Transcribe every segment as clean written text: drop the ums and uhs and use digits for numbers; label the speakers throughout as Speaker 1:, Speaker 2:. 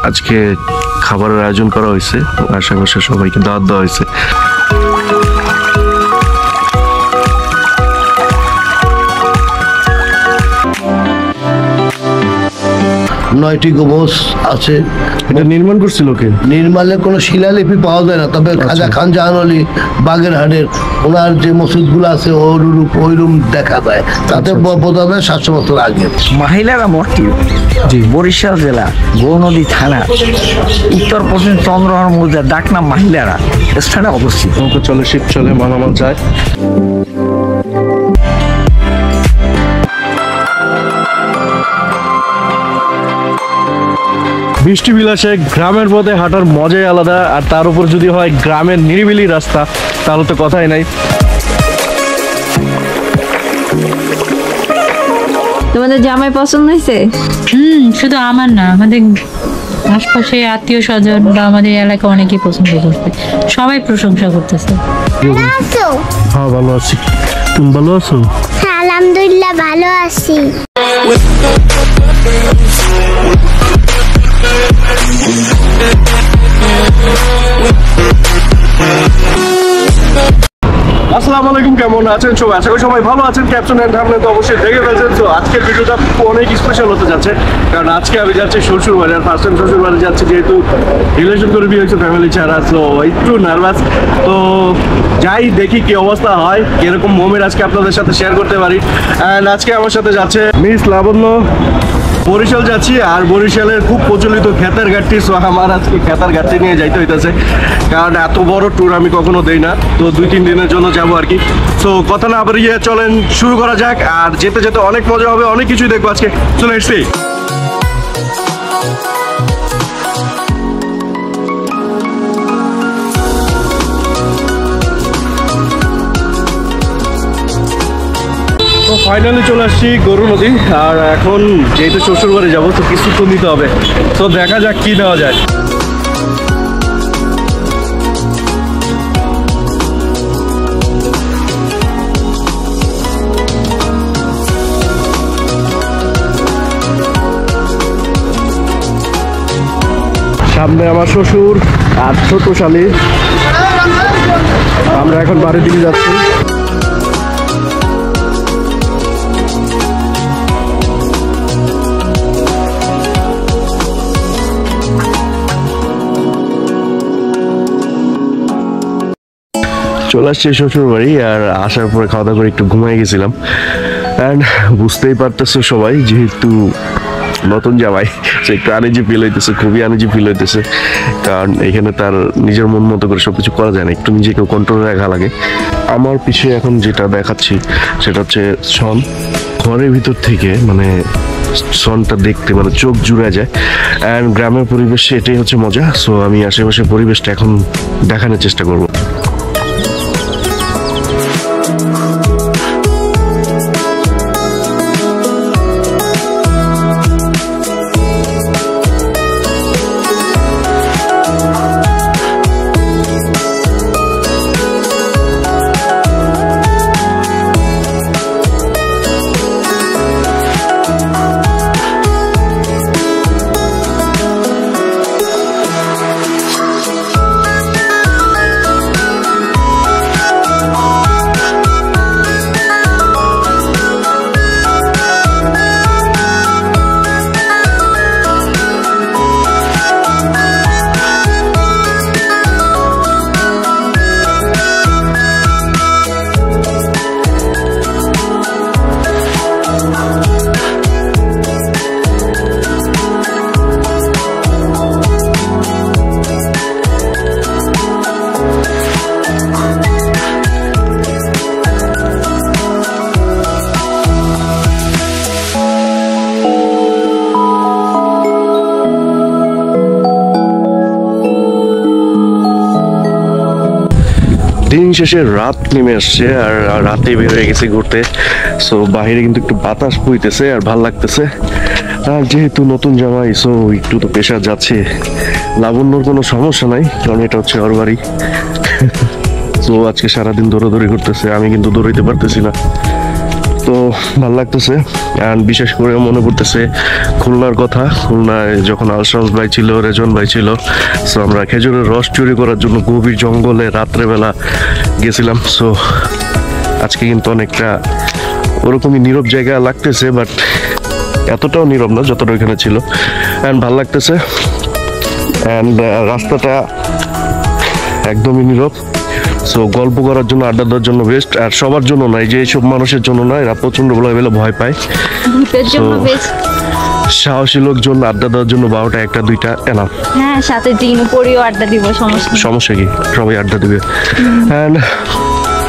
Speaker 1: আজকে খাবারের আয়োজন করা হয়েছে, আশেপাশে সবাইকে দাওয়াত দেওয়া হয়েছে।
Speaker 2: নয়টি গোবস আছে।
Speaker 1: এটা নির্মাণ করছিল কে?
Speaker 2: নির্মাণের কোনো শিলালিপি পাওয়া যায় না, তবে খাজা খান জাহান আলী বাগেরহাটের ওনার যে মসজিদগুলো আছে ওইরূপ দেখা যায়, তাতে বোঝা যায় 700 বছর আগে।
Speaker 3: মহিলারা মঠটি বরিশাল জেলা গৌনদী থানা উত্তর পশ্চিম চন্দ্রহর মৌজা ডাকনা মহিলারা স্থানে অবস্থিত।
Speaker 1: চলে শীত চলে মালামাল যায়। বৃষ্টি বিলাসে গ্রামের পথে হাঁটার মজাই আলাদা, আর তার উপর যদি হয় গ্রামের নিরিবিলি রাস্তা, তাহলে তো কথাই নাই।
Speaker 4: তোমাদের জামাই পছন্দ হয়েছে?
Speaker 5: শুধু আমার না, আমাদের আশপাশে আত্মীয় স্বজন বা আমাদের এলাকা অনেকেই পছন্দ করছে, সবাই প্রশংসা করতেছে।
Speaker 1: হ্যাঁ ভালো আছি, তুমি ভালো আছো?
Speaker 6: হ্যাঁ আলহামদুলিল্লাহ ভালো আছি।
Speaker 1: আসসালামু আলাইকুম, কেমন আছেন সবাই? আশা করি সবাই ভালো আছেন। ক্যাপশন এন্ড থাম্বনেল তো অবশ্যই দেখে ফেলছেন। তো আজকের ভিডিওটা অনেক স্পেশাল হতে যাচ্ছে, কারণ আজকে আমি যাচ্ছি শ্বশুর বাড়ি। আর ফার্স্ট টাইম শ্বশুর বাড়ি যাচ্ছি, যেহেতু রিলেশন করে বিয়ে হয়েছে ফ্যামিলি ছাড়া, তো একটু নার্ভাস। তো যাই দেখি কি অবস্থা হয়, কিরকম মোমেন্ট আজকে আপনাদের সাথে শেয়ার করতে পারি। অ্যান্ড আজকে আমার সাথে যাচ্ছে মিস লাবণ্য। বরিশাল যাচ্ছি, আর বরিশালের খুব প্রচলিত খেতার ঘাটটি। সো আমার আজকে খেতার ঘাটটি নিয়ে যাইতে হইতেছে, কারণ এত বড় ট্যুর আমি কখনো দেই না। তো 2-3 দিনের জন্য যাবো আর কি। সো কথা না বাড়িয়ে চলেন শুরু করা যাক। আর যেতে যেতে অনেক মজা হবে, অনেক কিছুই দেখবো আজকে। চলে এসছি। তো ফাইনালি চলে আসছি গরু নদী। আর এখন যেহেতু শ্বশুর বাড়ি যাবো, তো কিছু তো নিতে হবে। তো দেখা যাক কি নেওয়া যায়। সামনে আমার শ্বশুর আর ছোট শালী। আমরা এখন বাড়ির দিকে যাচ্ছি। চলে আসছি শ্বশুর বাড়ি, আর আসার পরে খাওয়া দাওয়া করে একটু ঘুমাই গেছিলাম। অ্যান্ড বুঝতেই পারতেছে সবাই, যেহেতু নতুন জামাই, সে একটু আনইজি ফিল হইতেছে, খুবই আনইজি ফিল হইতেছে। কারণ এখানে তার নিজের মন মতো করে সবকিছু করা যায় না, একটু নিজেকেও কন্ট্রোলে রাখা লাগে। আমার পিছিয়ে এখন যেটা দেখাচ্ছি সেটা হচ্ছে সন। ঘরের ভিতর থেকে মানে সনটা দেখতে মানে চোখ জুড়ে যায়। অ্যান্ড গ্রামের পরিবেশে এটাই হচ্ছে মজা। সো আমি আশেপাশের পরিবেশটা এখন দেখানোর চেষ্টা করবো। দিন শেষে রাত নেমে আসছে, আর রাতে বের হয়ে গেছে ঘুরতে। সো বাহিরে কিন্তু একটু বাতাস বইতেছে আর ভাল লাগতেছে। আর যেহেতু নতুন জামাই, সো একটু তো প্রেশার যাচ্ছে। লাবণ্যর কোনো সমস্যা নাই, কারণ এটা হচ্ছে ওর বাড়ি। সো আজকে সারাদিন দৌড়াদৌড়ি করতেছে, আমি কিন্তু দৌড়াইতে পারতেছি না। তো ভালো লাগতেছে। আর বিশেষ করে মনে পড়তেছে খুলনার কথা। খুলনায় যখন আলশামস ভাই ছিল, রেজন ভাই ছিল, সো আমরা খেজুরের রস চুরি করার জন্য গভীর জঙ্গলে রাত্রেবেলা গেছিলাম। সো আজকে কিন্তু অনেকটা ওরকমই নীরব জায়গা লাগতেছে, বাট এতটাও নীরব না যতটা ওইখানে ছিল। অ্যান্ড ভালো লাগতেছে। অ্যান্ড রাস্তাটা একদমই নীরব। সো গল্প করার জন্য, আড্ডা দেওয়ার জন্য বেস্ট। আর সবার জন্য নয়, যে এইসব মানুষের জন্য নয়, এরা প্রচন্ড ভয় পায়।
Speaker 4: ভূতের জন্য
Speaker 1: So,
Speaker 4: বেস্ট।
Speaker 1: সাহসী লোকজন আড্ডা দেওয়ার জন্য 12টা 1টা 2টা এনাফ।
Speaker 4: হ্যাঁ, সাথে দিন উপরেও আড্ডা দিব, সমস্যা নেই।
Speaker 1: সমস্যা কি, সবাই আড্ডা দিবে। অ্যান্ড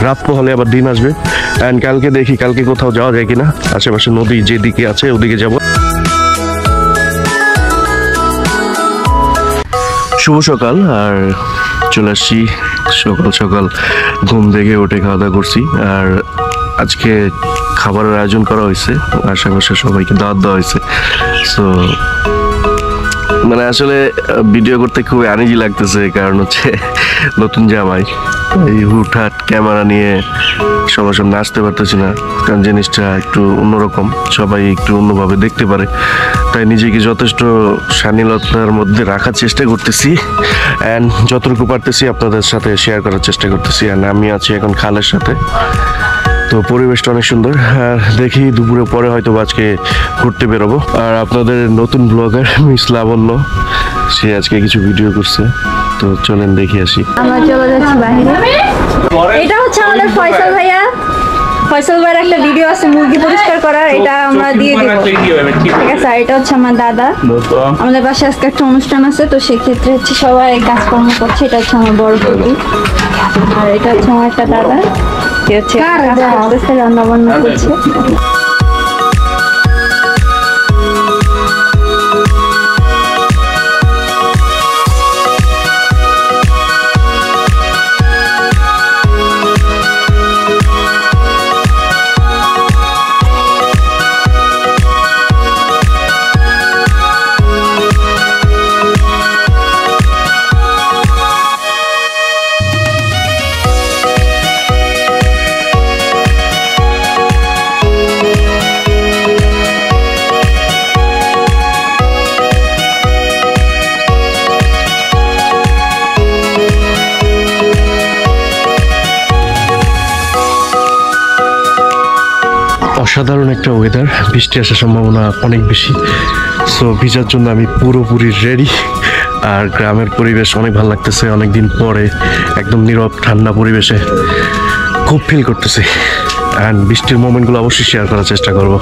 Speaker 1: রাত হলে আবার দিন আসবে। অ্যান্ড কালকে দেখি, কালকে কোথাও যাওয়া যায় কিনা। আশেপাশে নদী যেদিকে আছে ওদিকে যাব। শুভ সকাল। আর চলে আসছি সকাল সকাল ঘুম থেকে উঠে খাওয়া দাওয়া করছি। আর আজকে খাবারের আয়োজন করা হয়েছে, আশেপাশে সবাইকে দাওয়াত দেওয়া হয়েছে। সো মানে আসলে ভিডিও করতে খুব আনইজি লাগতেছে, কারণ হচ্ছে নতুন জামাই, এই হুটহাট ক্যামেরা নিয়ে সবার সামনে আসতে পারতেছি না, কারণ জিনিসটা একটু অন্যরকম, সবাই একটু অন্যভাবে দেখতে পারে। তাই নিজেকে যথেষ্ট শালীনতার মধ্যে রাখার চেষ্টা করতেছি, অ্যান্ড যতটুকু পারতেছি আপনাদের সাথে শেয়ার করার চেষ্টা করতেছি। অ্যান্ড আমি আছি এখন খালের সাথে, তো পরিবেশটা অনেক সুন্দর। আর দেখি দুপুরে পরে হয়তো আজকে ঘুরতে বেরোবো। আর আপনাদের নতুন ব্লগার মিস লাবণ্য, সে আজকে কিছু ভিডিও করছে, তো চলেন দেখি আসি।
Speaker 4: আমরা চলে যাচ্ছি বাইরে। এটা হচ্ছে আমাদের ফয়সাল ভাইয়া। ফয়সাল ভাইয়ের একটা ভিডিও আছে মুরগি পরিষ্কার করার, এটা আমরা দিয়ে দিব, ঠিক আছে? আর এটা হচ্ছে আমার দাদা। আমাদের বাসায় আজকে একটা অনুষ্ঠান আছে, তো সেক্ষেত্রে হচ্ছে সবাই কাজকর্ম করছে। এটা হচ্ছে আমার বড় পুকুর, আর এটা হচ্ছে আমার একটা দাদা, সে হচ্ছে কাজ করতেছে, রান্না বান্না করছে।
Speaker 1: অসাধারণ একটা ওয়েদার, বৃষ্টি আসার সম্ভাবনা অনেক বেশি। সো ভিজার জন্য আমি পুরোপুরি রেডি। আর গ্রামের পরিবেশ অনেক ভালো লাগতেছে, অনেকদিন পরে একদম নীরব ঠান্ডা পরিবেশে খুব ফিল করতেছি। অ্যান্ড বৃষ্টির মোমেন্টগুলো অবশ্যই শেয়ার করার চেষ্টা করব।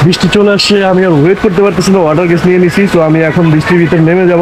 Speaker 1: বৃষ্টি চলে আসছে, আমি আর ওয়েট করতে পারতেছি না, ওয়াটার গ্যাস নিয়ে নিছি। তো আমি এখন বৃষ্টির ভিতরে নেমে যাব।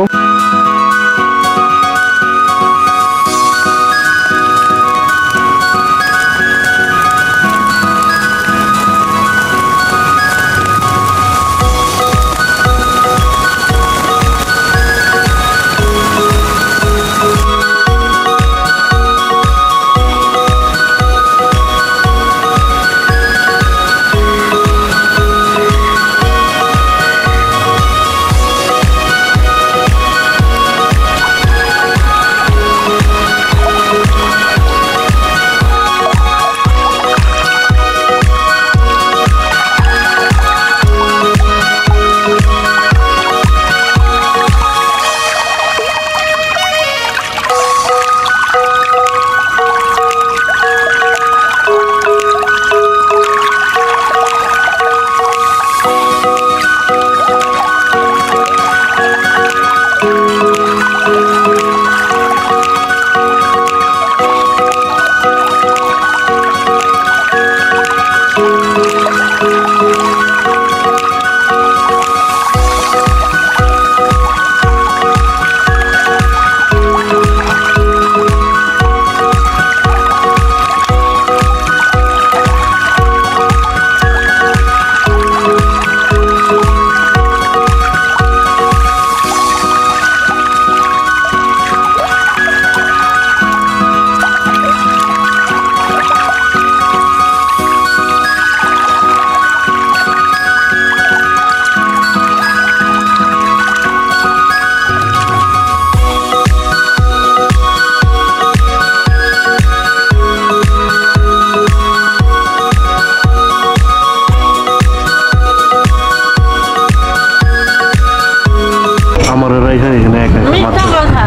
Speaker 1: এখানে একা একা
Speaker 5: মিথ্যা কথা।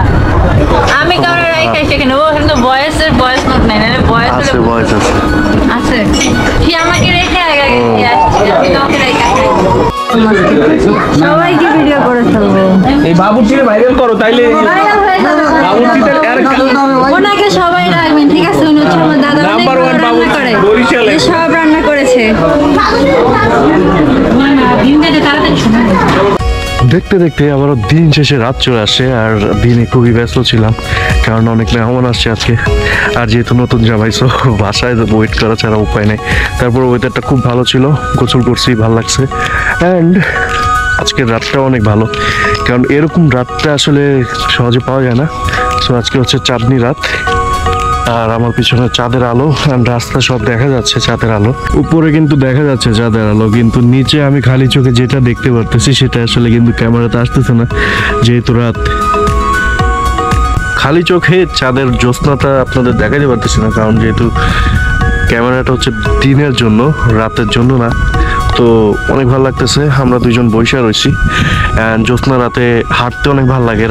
Speaker 5: আমি কারোর রাইখা সেখানে ও কিন্তু ভয়েস নোট নাই না ভয়েস
Speaker 1: আছে ভয়েস আছে
Speaker 5: আছে কি আমাকে রেখে আগে আসছে আমি তোকে রেখে
Speaker 4: সবাইকে ভিডিও করে ফেলবো,
Speaker 1: এই বাবুর্চিরে ভাইরাল করো তাইলে
Speaker 4: ভাইরাল হয়ে যাবে।
Speaker 1: বাবুর্চিতে
Speaker 4: ওনাকে সবাই রাখবেন, ঠিক আছে? উনি হচ্ছে আমার দাদা, অনেক
Speaker 1: নাম্বার
Speaker 4: ভালো
Speaker 1: 1
Speaker 4: রান্না করে,
Speaker 1: বাবুর্চি বরিশালে
Speaker 4: উনি সব রান্না করেছে।
Speaker 5: দিন দিতে তাড়াতাড়ি শোনা
Speaker 1: দেখতে দেখতে আবারও দিন শেষে রাত চলে আসে, আর দিনে খুবই ব্যস্ত ছিলাম কারণ অনেক মেহমান আসছে আজকে, আর যেহেতু নতুন জামাইছো বাসায় ওয়েট করা ছাড়া উপায় নেই। তারপর ওয়েদারটা খুব ভালো ছিল, গোসল করছি, ভালো লাগছে। অ্যান্ড আজকের রাতটাও অনেক ভালো, কারণ এরকম রাতটা আসলে সহজে পাওয়া যায় না। সো আজকে হচ্ছে চাঁদনি রাত, আর আমার পিছনে চাঁদের আলো, and রাস্তা সব দেখা যাচ্ছে চাঁদের আলো। উপরে কিন্তু দেখা যাচ্ছে চাঁদের আলো, কিন্তু নিচে আমি খালি চোখে যেটা দেখতে পারতেছি সেটা আসলে কিন্তু ক্যামেরাতে আসতেছে না, যেহেতু রাত। খালি চোখে চাঁদের জ্যোৎস্নাটা আপনাদের দেখাতে পারতেছি না, কারণ যেহেতু ক্যামেরাটা হচ্ছে দিনের জন্য, রাতের জন্য না। তো অনেক ভালো লাগতেছে, আমরা দুইজন বৈশা রয়েছি। জ্যোৎস্না রাতে হাঁটতে অনেক ভালো লাগে,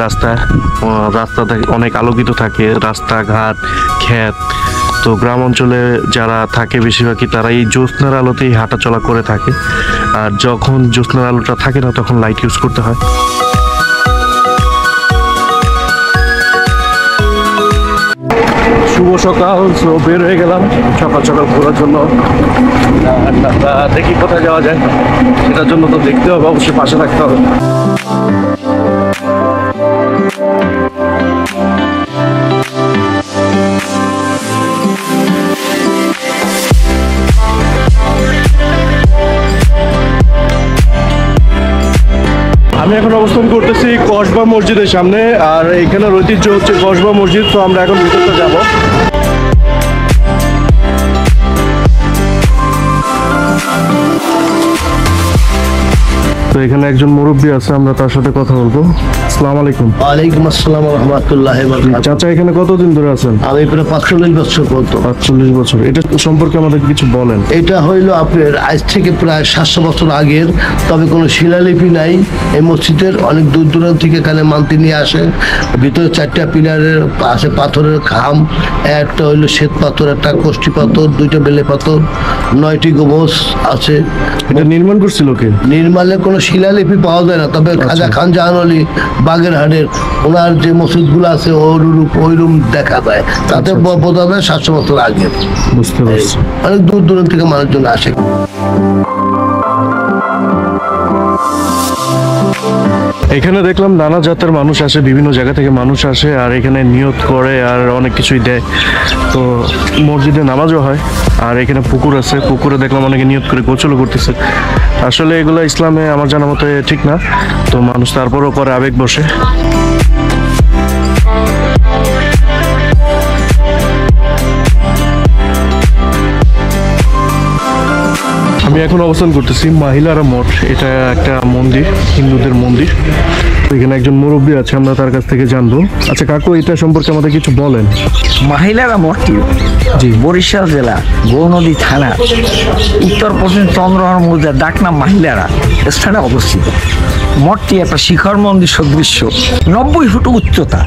Speaker 1: রাস্তাটা অনেক আলোকিত থাকে, রাস্তাঘাট, ক্ষেত। তো গ্রাম অঞ্চলে যারা থাকে বেশিরভাগই তারা এই জ্যোৎস্নার আলোতেই হাঁটাচলা করে থাকে, আর যখন জ্যোৎস্নার আলোটা থাকে না তখন লাইট ইউজ করতে হয়। শুভ সকাল, সো বের হয়ে গেলাম সকাল সকাল ঘোরার জন্য। দেখি কোথায় যাওয়া যায়, সেটার জন্য তো দেখতে হবে, অবশ্যই পাশে থাকতে হবে। আমি এখন অবস্থান করতেছি কসবা মসজিদের সামনে, আর এখানে ঐতিহ্য হচ্ছে কসবা মসজিদ। তো আমরা এখন ভিতরে যাব। তো এখানে একজন মুরব্বী আছে, আমরা তার সাথে কথা বলবো। আসসালামু আলাইকুম।
Speaker 2: ওয়ালাইকুম আসসালাম রহমতুল্লাহ।
Speaker 1: চাচা এখানে কতদিন ধরে আছেন?
Speaker 2: আমি প্রায় 45 বছর করতো।
Speaker 1: 45 বছর। এটা সম্পর্কে আমাদের কিছু বলেন।
Speaker 2: এটা হইলো আপনার আজ থেকে প্রায় 700 বছর আগের, তবে কোনো শিলালিপি নাই এই মসজিদের। অনেক দূর দূরান্ত থেকে এখানে মানতি নিয়ে আসে। ভিতরে 4টা পিলারের আছে পাথরের খাম, একটা হইলো শ্বেত পাথর, একটা কষ্টি পাথর, 2টা বেলে পাথর, 9টি গম্বুজ আছে।
Speaker 1: এটা নির্মাণ করছিল কে?
Speaker 2: নির্মাণের কোনো শিলালিপি পাওয়া যায় না, তবে খাজা খান জাহান আলী বাগেরহাটের ওনার যে মসজিদগুলো আছে ওইরূপ দেখা যায়। তাতে বোঝা যায় 700 বছর আগে।
Speaker 1: বুঝতে পারছি।
Speaker 2: অনেক দূর দূরান্ত থেকে মানুষজন আসে।
Speaker 1: এখানে দেখলাম নানা জাতের মানুষ আসে, বিভিন্ন জায়গা থেকে মানুষ আসে, আর এখানে নিয়ত করে আর অনেক কিছুই দেয়। তো মসজিদে নামাজও হয়, আর এখানে পুকুর আছে, পুকুরে দেখলাম অনেকে নিয়ত করে গোসলও করতেছে। আসলে এগুলো ইসলামে আমার জানা মতে ঠিক না, তো মানুষ তারপরও করে আবেগ বসে। আমি এখন অবস্থান করতেছি মাহিলারা মঠ, এটা একটা মন্দির, হিন্দুদের মন্দির। এখানে একজন মুরব্বী আছে, আমরা তার কাছ থেকে জানবো। আচ্ছা কাকু, এটা সম্পর্কে আমাদের কিছু বলেন।
Speaker 3: মাহিলারা মঠটি বরিশাল জেলা গৌনদী থানা উত্তর পশ্চিম চন্দ্রহর মৌজার ডাকনাম মাহিলারা স্থানে অবস্থিত। মঠটি একটা শিখর মন্দির সদৃশ্য, 90 ফুট উচ্চতা।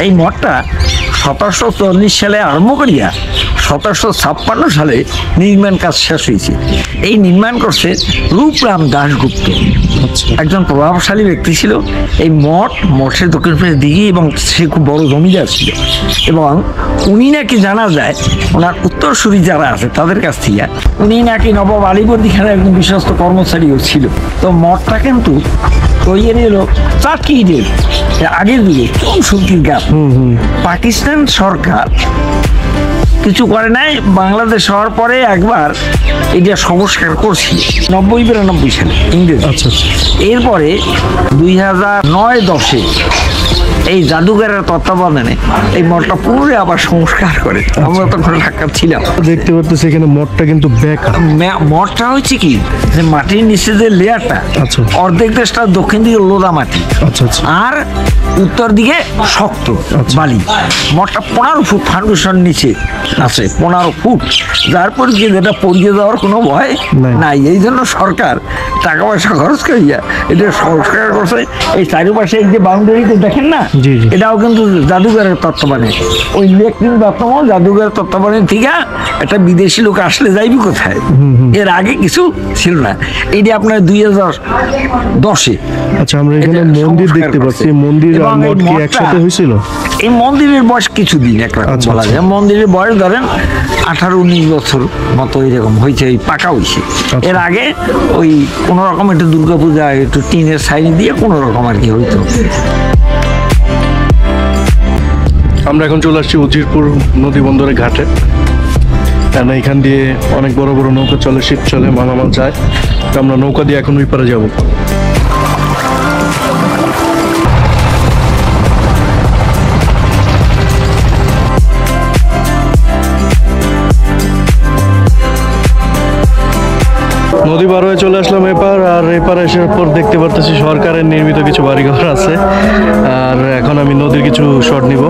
Speaker 3: এই মঠটা 1740 সালে আরম্ভ করিয়া 1756 সালে নির্মাণ কাজ শেষ হয়েছে। এই নির্মাণ করছে রূপরাম দাশগুপ্ত, একজন প্রভাবশালী ব্যক্তি ছিল। এই মঠের দক্ষিণ পাশে দিঘি, এবং সে খুব বড় জমিদার ছিল। এবং উনি নাকি জানা যায় ওনার উত্তরসূরি যারা আছে তাদের কাছ থেকে উনি নাকি নবাব আলীবর্দী খানের একজন বিশ্বস্ত কর্মচারীও ছিল। তো মঠটা কিন্তু তৈরি হলো চাকিদের আগের দিকে চুনসুলকির গাছ। পাকিস্তান সরকার কিছু করে নাই, বাংলাদেশ হওয়ার পরে একবার এটা সংস্কার করছিল 90-92 সালে ইংরেজ। এরপরে 2009-10 এই জাদুঘরের তত্ত্বাবধানে এই মঠটা পুরো আবার সংস্কার করে। আমরা তখন ঢাকা ছিলাম।
Speaker 1: দেখতে পাচ্ছি এখানে মঠটা কিন্তু বেঁকা।
Speaker 3: মঠটা হচ্ছে কি যে মাটির নিচে যে লেয়ারটা,
Speaker 1: আচ্ছা।
Speaker 3: অর্ধেক দেশটা দক্ষিণ দিকে লোদা মাটি,
Speaker 1: আচ্ছা আচ্ছা।
Speaker 3: আর উত্তর দিকে শক্ত
Speaker 1: আচ্ছা।
Speaker 3: বালি। মঠটা 15 ফুট ফাউন্ডেশন নিচে আছে, 15 ফুট, যার পর কি যেটা পড়িয়ে যাওয়ার কোনো ভয়
Speaker 1: নাই।
Speaker 3: নাই। এই জন্য সরকার টাকা পয়সা খরচ করিয়া এটা সংস্কার করছে। এই চারিপাশে এই যে বাউন্ডারিতে দেখেন না,
Speaker 1: জি, জি।
Speaker 3: এটাও কিন্তু জাদুঘরের তত্ত্বাবধানে। ওই লেকটিন বর্তমান জাদুঘরের তত্ত্বাবধানে থেকে একটা বিদেশি লোক আসলে যাইবি কোথায়? এর আগে কিছু ছিল না। এইটা আপনার 2010-এ।
Speaker 1: আচ্ছা, আমরা এখানে
Speaker 3: এটা
Speaker 1: মন্দির
Speaker 3: সংস্কার
Speaker 1: দেখতে পাচ্ছি।
Speaker 3: করছে।
Speaker 1: মন্দির আর
Speaker 3: এবং এই
Speaker 1: মঠ কি
Speaker 3: মঠটা-
Speaker 1: একসাথে হয়েছিল?
Speaker 3: এই মন্দিরের বয়স কিছুদিন একরকম
Speaker 1: আচ্ছা,
Speaker 3: বলা
Speaker 1: আচ্ছা।
Speaker 3: যায়। মন্দিরের বয়স ধরেন 18-19 বছর মতো এরকম হয়েছে, এই পাকা হয়েছে। এর আগে ওই কোনো রকম একটু দুর্গাপূজা একটু টিনের সাইড দিয়ে কোনো রকম আর কি হইতো।
Speaker 1: আমরা এখন চলে আসছি উজিরপুর নদী বন্দরের ঘাটে। কেন এখান দিয়ে অনেক বড় বড় নৌকা চলে, শিপ চলে, মালামাল যায়। তো আমরা নৌকা দিয়ে এখন ওই পারে যাবো। নদী পার হয়ে চলে আসলাম এপার, আর এপার আসার পর দেখতে পারতেছি সরকারের নির্মিত কিছু বাড়িঘর আছে। আর এখন আমি নদীর কিছু শট নিব।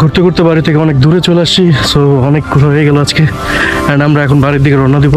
Speaker 1: ঘুরতে ঘুরতে বাড়ি থেকে অনেক দূরে চলে আসছি। সো অনেক ঘোরা হয়ে গেল আজকে, অ্যান্ড আমরা এখন বাড়ির দিকে রওনা দিব।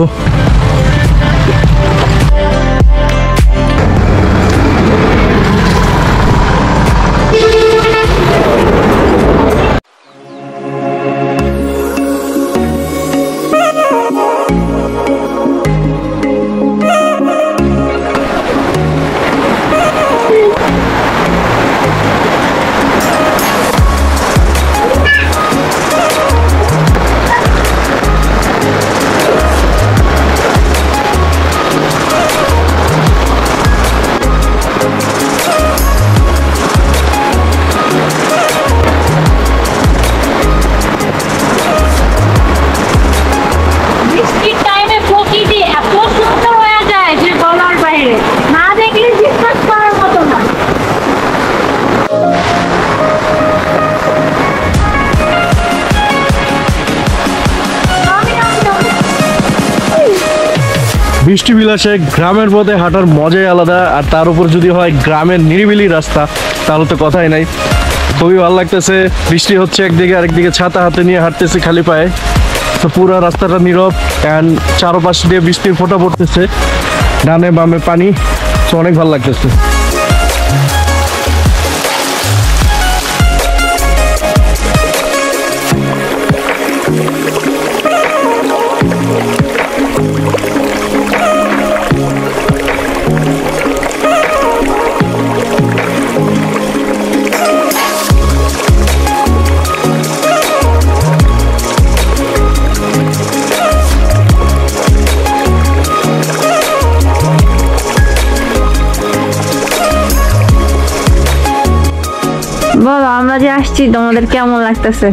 Speaker 5: বৃষ্টির টাইমে প্রকৃতি এত সুন্দর হয়ে যায় যে বলার বাইরে, না দেখলে বিশ্বাস করার মতো না।
Speaker 1: বৃষ্টি বিলাসে গ্রামের পথে হাঁটার মজাই আলাদা, আর তার উপর যদি হয় গ্রামের নিরিবিলি রাস্তা, তাহলে তো কথাই নাই। খুবই ভালো লাগতেছে। বৃষ্টি হচ্ছে একদিকে, আরেকদিকে ছাতা হাতে নিয়ে হাঁটতেছি খালি পায়ে। তো পুরো রাস্তাটা নীরব, অ্যান্ড চারপাশ দিয়ে বৃষ্টির ফোঁটা পড়তেছে, ডানে বামে পানি। তো অনেক ভালো লাগতেছে।
Speaker 4: আমরা যে আসছি তোমাদের কেমন লাগতেছে?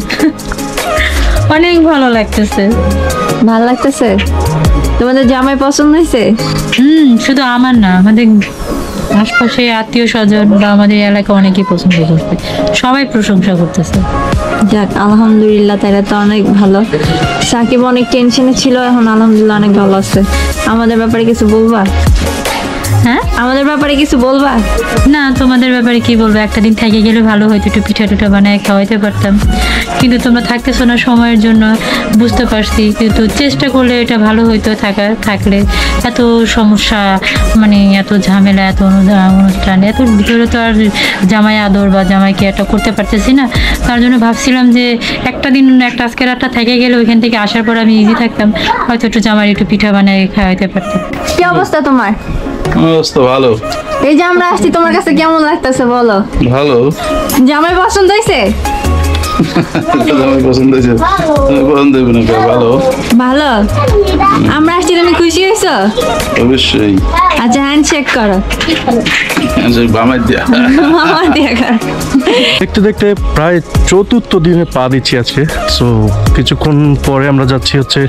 Speaker 5: অনেক ভালো লাগতেছে।
Speaker 4: ভালো লাগতেছে? তোমাদের জামাই পছন্দ হয়েছে?
Speaker 5: শুধু আমার না, আমাদের আশপাশে আত্মীয় স্বজন বা আমাদের এলাকা অনেকেই পছন্দ করছে, সবাই প্রশংসা করতেছে।
Speaker 4: যাক আলহামদুলিল্লাহ, তাইলে তো অনেক ভালো। সাকিব অনেক টেনশনে ছিল, এখন আলহামদুলিল্লাহ অনেক ভালো আছে। আমাদের ব্যাপারে কিছু বলবা?
Speaker 5: হ্যাঁ,
Speaker 4: আমাদের ব্যাপারে কিছু বলবা?
Speaker 5: না তোমাদের ব্যাপারে কি বলবো, একটা দিন থেকে গেলে ভালো হয়তো, একটু পিঠা টুঠা বানায় খাওয়াইতে পারতাম, কিন্তু তোমরা থাকতেছো না সময়ের জন্য, বুঝতে পারছি, কিন্তু চেষ্টা করলে এটা ভালো হইতো। থাকলে এত সমস্যা, মানে এত ঝামেলা, এত অনুষ্ঠান, এত ভিতরে তো আর জামাই আদর বা জামাইকে এটা করতে পারতেছি না। তার জন্য ভাবছিলাম যে একটা দিন, একটা আজকে রাতটা থেকে গেলে ওইখান থেকে আসার পর আমি ইজি থাকতাম, হয়তো একটু জামাই একটু পিঠা বানায় খাওয়াইতে পারতাম।
Speaker 4: কি অবস্থা তোমার?
Speaker 1: অবস্থা ভালো।
Speaker 4: এই যে আমরা আসছি, তোমার কাছে কেমন লাগতেছে বলো?
Speaker 1: ভালো।
Speaker 4: জামাই পছন্দ হয়েছে?
Speaker 1: পছন্দ হয়েছে? পছন্দ হবে না? ভালো।
Speaker 4: ভালো। আমরা আসছি, তুমি খুশি হয়েছো?
Speaker 1: অবশ্যই।
Speaker 4: আচ্ছা, হ্যান্ড চেক করো। মামা দিয়া করো।
Speaker 1: দেখতে দেখতে প্রায় 4র্থ দিনে পা দিচ্ছি আজকে। সো কিছুক্ষণ পরে আমরা যাচ্ছি হচ্ছে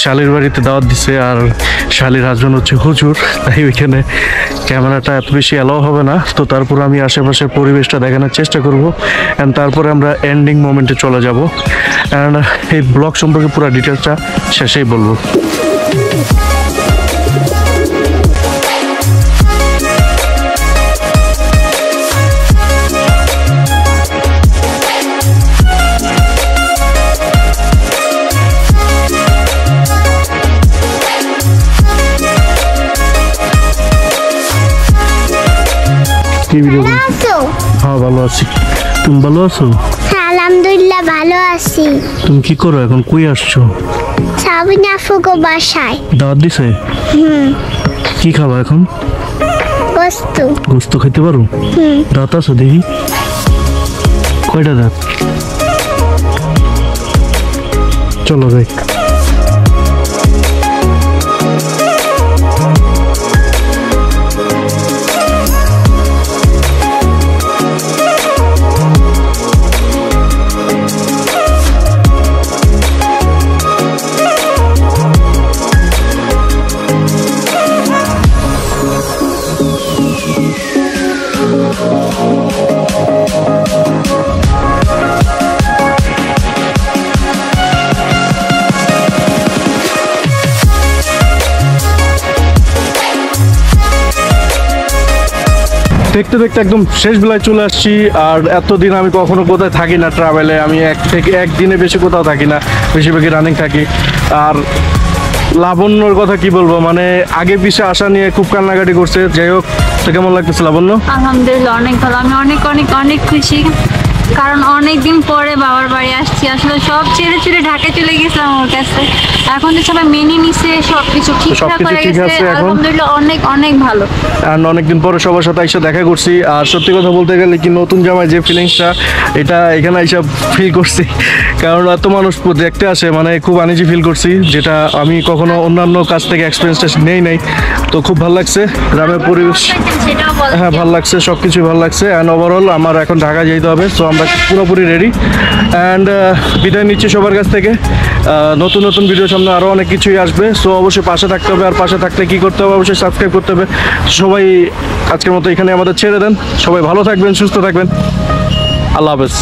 Speaker 1: শালির বাড়িতে, দাওয়াত দিছে, আর শালির হাজবেন্ড হচ্ছে হুজুর, তাই ওইখানে ক্যামেরাটা এত বেশি অ্যালাউ হবে না। তো তারপর আমি আশেপাশের পরিবেশটা দেখানোর চেষ্টা করব, অ্যান্ড তারপরে আমরা এন্ডিং মোমেন্টে চলে যাব, অ্যান্ড এই ব্লগ সম্পর্কে পুরো ডিটেলসটা শেষেই বলবো। কি ভিডিও?
Speaker 6: আছো?
Speaker 1: হ্যাঁ ভালো আছি। তুমি ভালো আছো?
Speaker 6: হ্যাঁ আলহামদুলিল্লাহ ভালো আছি।
Speaker 1: তুমি কি করো এখন? কই আসছো?
Speaker 6: সাবিনা ফুগো বাসায়।
Speaker 1: দাওয়াত দিছে? কি খাবা এখন?
Speaker 6: বস্তু।
Speaker 1: গোস্ত খাইতে পারো? দাঁত আছে দেখি? কয়টা দাঁত? চলো যাই। দেখতে দেখতে একদম শেষ বেলায় চলে আসছি। আর এতদিন আমি কখনো কোথায় থাকি না ট্রাভেলে, আমি একদিনে বেশি কোথাও থাকি না, বেশিরভাগই রানিং থাকি। আর লাবণ্যর কথা কি বলবো, মানে আগে পিছে আসা নিয়ে খুব কান্নাকাটি করছে। যাই হোক, তো কেমন লাগতেছে লাবণ্য?
Speaker 4: আলহামদুলিল্লাহ অনেক ভালো। আমি অনেক অনেক অনেক খুশি, কারণ অনেক দিন পরে বাবার বাড়ি আসছি। আসলে সব ছেড়ে ছেড়ে ঢাকা চলে গেছিলাম ওর কাছে, এখন তো সবাই মেনে নিছে, সবকিছু ঠিকঠাক হয়ে
Speaker 1: ঠিক
Speaker 4: গেছে,
Speaker 1: আছে এখন?
Speaker 4: আলহামদুলিল্লাহ অনেক অনেক ভালো।
Speaker 1: আর অনেকদিন পরে সবার সাথে এসে দেখা করছি। আর সত্যি কথা বলতে গেলে কি, নতুন জামাই যে ফিলিংসটা, এটা এখানে এসে ফিল করছি। কারণ এত মানুষ দেখতে আসে, মানে খুব আনইজি ফিল করছি, যেটা আমি কখনো অন্যান্য কাছ থেকে এক্সপিরিয়েন্সটা নেই নাই। তো খুব ভালো লাগছে গ্রামের পরিবেশ।
Speaker 4: সেটাও বলো।
Speaker 1: হ্যাঁ ভালো লাগছে, সব কিছুই ভালো লাগছে। অ্যান্ড ওভারঅল আমার এখন ঢাকা যেতে হবে, সো আমরা পুরোপুরি রেডি। অ্যান্ড বিদায় নিচ্ছি সবার কাছ থেকে। নতুন নতুন ভিডিও সামনে আরও অনেক কিছুই আসবে, সো অবশ্যই পাশে থাকতে হবে। আর পাশে থাকতে কী করতে হবে? অবশ্যই সাবস্ক্রাইব করতে হবে। সবাই আজকের মতো এখানে আমাদের ছেড়ে দেন। সবাই ভালো থাকবেন, সুস্থ থাকবেন। আল্লাহ হাফেজ।